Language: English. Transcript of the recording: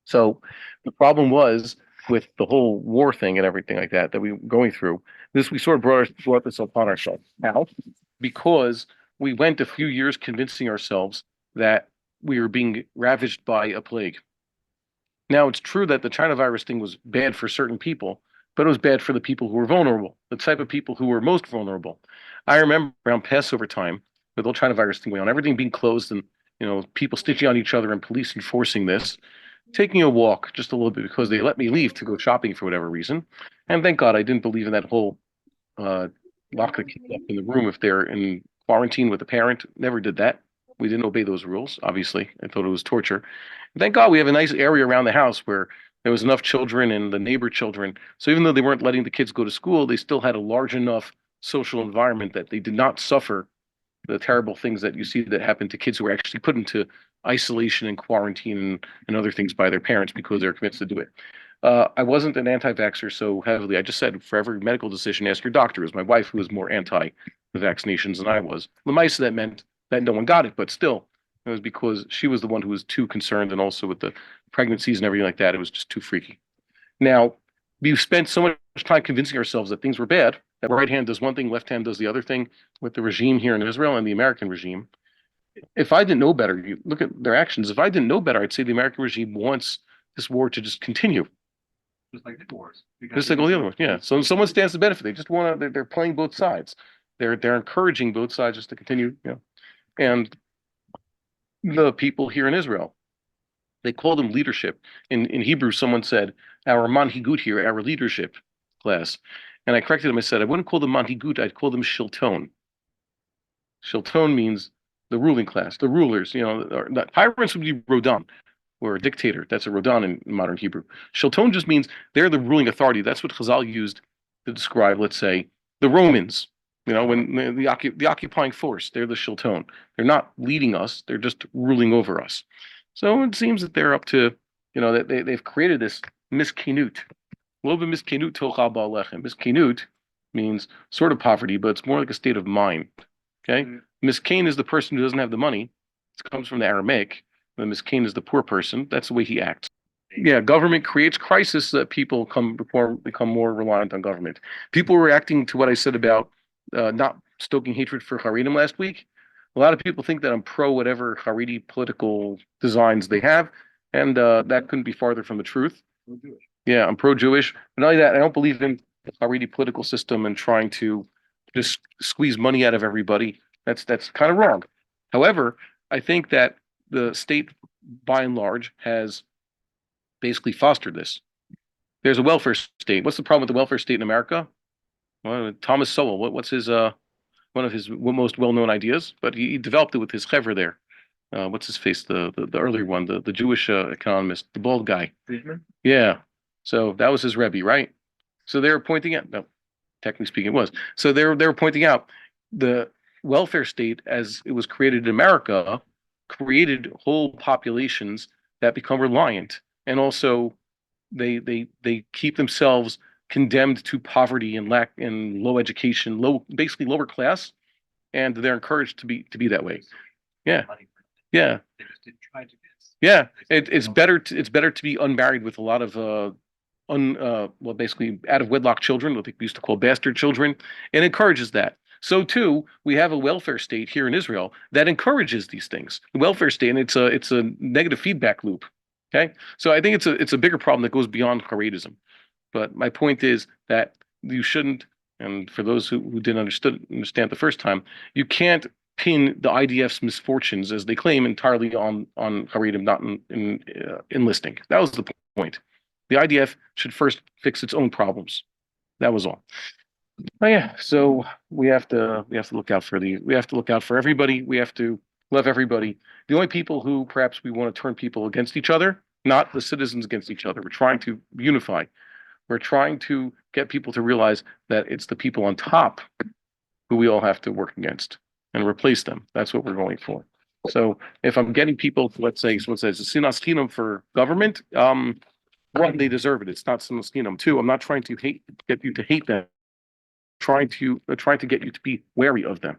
So the problem was with the whole war thing and everything like that we were going through. This we sort of brought this upon ourselves. How? Because we went a few years convincing ourselves that we were being ravaged by a plague. Now it's true that the China virus thing was bad for certain people, but it was bad for the people who were vulnerable, the type of people who were most vulnerable. I remember around Passover time, with the whole China virus thing going on, everything being closed and people stitching on each other and police enforcing this, taking a walk just a little bit because they let me leave to go shopping for whatever reason. And thank God I didn't believe in that whole uh, lock the kids up in the room if they're in quarantine with a parent. Never did that. We didn't obey those rules, obviously. I thought it was torture. Thank God we have a nice area around the house where there was enough children and the neighbor children. So even though they weren't letting the kids go to school, they still had a large enough social environment that they did not suffer the terrible things that you see that happen to kids who are actually put into isolation and quarantine and other things by their parents because they're convinced to do it. I wasn't an anti-vaxxer so heavily. I just said for every medical decision, ask your doctor. It was my wife who was more anti the vaccinations than I was. Lemaisa, that meant that no one got it, but still, it was because she was the one who was too concerned, and also with the pregnancies and everything like that, it was just too freaky. Now, we've spent so much time convincing ourselves that things were bad, that right hand does one thing, left hand does the other thing with the regime here in Israel and the American regime. If I didn't know better, you look at their actions. If I didn't know better, I'd say the American regime wants this war to just continue. Just like the wars. Just like all the other ones, yeah. So someone stands to benefit. They just want to. They're playing both sides. They're encouraging both sides just to continue. And the people here in Israel, they call them leadership. In Hebrew, someone said our manhigut here, our leadership class, and I corrected them. I said I wouldn't call them manhigut. I'd call them shilton. Shilton means the ruling class, the rulers. Tyrants would be rodan or a dictator. That's a rodan in modern Hebrew. Shilton just means they're the ruling authority. That's what Chazal used to describe, let's say, the Romans. When the occupying force, they're the Shilton. They're not leading us; they're just ruling over us. So it seems that they're up to, that they've created this miskinut. A little bit miskinut tochal ba'alechem. Miskinut means sort of poverty, but it's more like a state of mind. Okay, miskin is the person who doesn't have the money. It comes from the Aramaic. The miskin is the poor person. That's the way he acts. Yeah, government creates crisis so that people become more reliant on government. People reacting to what I said about not stoking hatred for Haredim last week. A lot of people think that I'm pro whatever Haredi political designs they have, and that couldn't be farther from the truth. Yeah, I'm pro-Jewish. But not only that, I don't believe in the Haredi political system and trying to just squeeze money out of everybody. That's kind of wrong. However, I think that the state, by and large, has basically fostered this. There's a welfare state. What's the problem with the welfare state in America? Well, Thomas Sowell. What's his one of his most well-known ideas? But he developed it with his chevra there. What's his face? The earlier one, the Jewish economist, the bald guy. Friedman? Yeah. So that was his Rebbe, right? So they were pointing out, no, technically speaking, it was. So they were pointing out the welfare state as it was created in America created whole populations that become reliant, and also they keep themselves condemned to poverty and lack and low education, basically lower class, and they're encouraged to be that way. Yeah, yeah, yeah. It's better to be unmarried with a lot of well, basically out of wedlock children, what they used to call bastard children, and encourages that. So too, we have a welfare state here in Israel that encourages these things. The welfare state, and it's a negative feedback loop. Okay, so I think it's a bigger problem that goes beyond Haredism. But my point is that you shouldn't, and for those who didn't understand the first time, you can't pin the IDF's misfortunes, as they claim, entirely on Haredim not enlisting. That was the point. The IDF should first fix its own problems. That was all. Oh yeah, so we have to look out for everybody. We have to love everybody. The only people who perhaps we want to turn people against each other, not the citizens against each other. We're trying to unify. We're trying to get people to realize that it's the people on top who we all have to work against and replace them. That's what we're going for. So if I'm getting people, let's say, someone says, "Sinas chinam for government," one, they deserve it. It's not sinas chinam. Two, I'm not trying to get you to hate them. Trying to get you to be wary of them.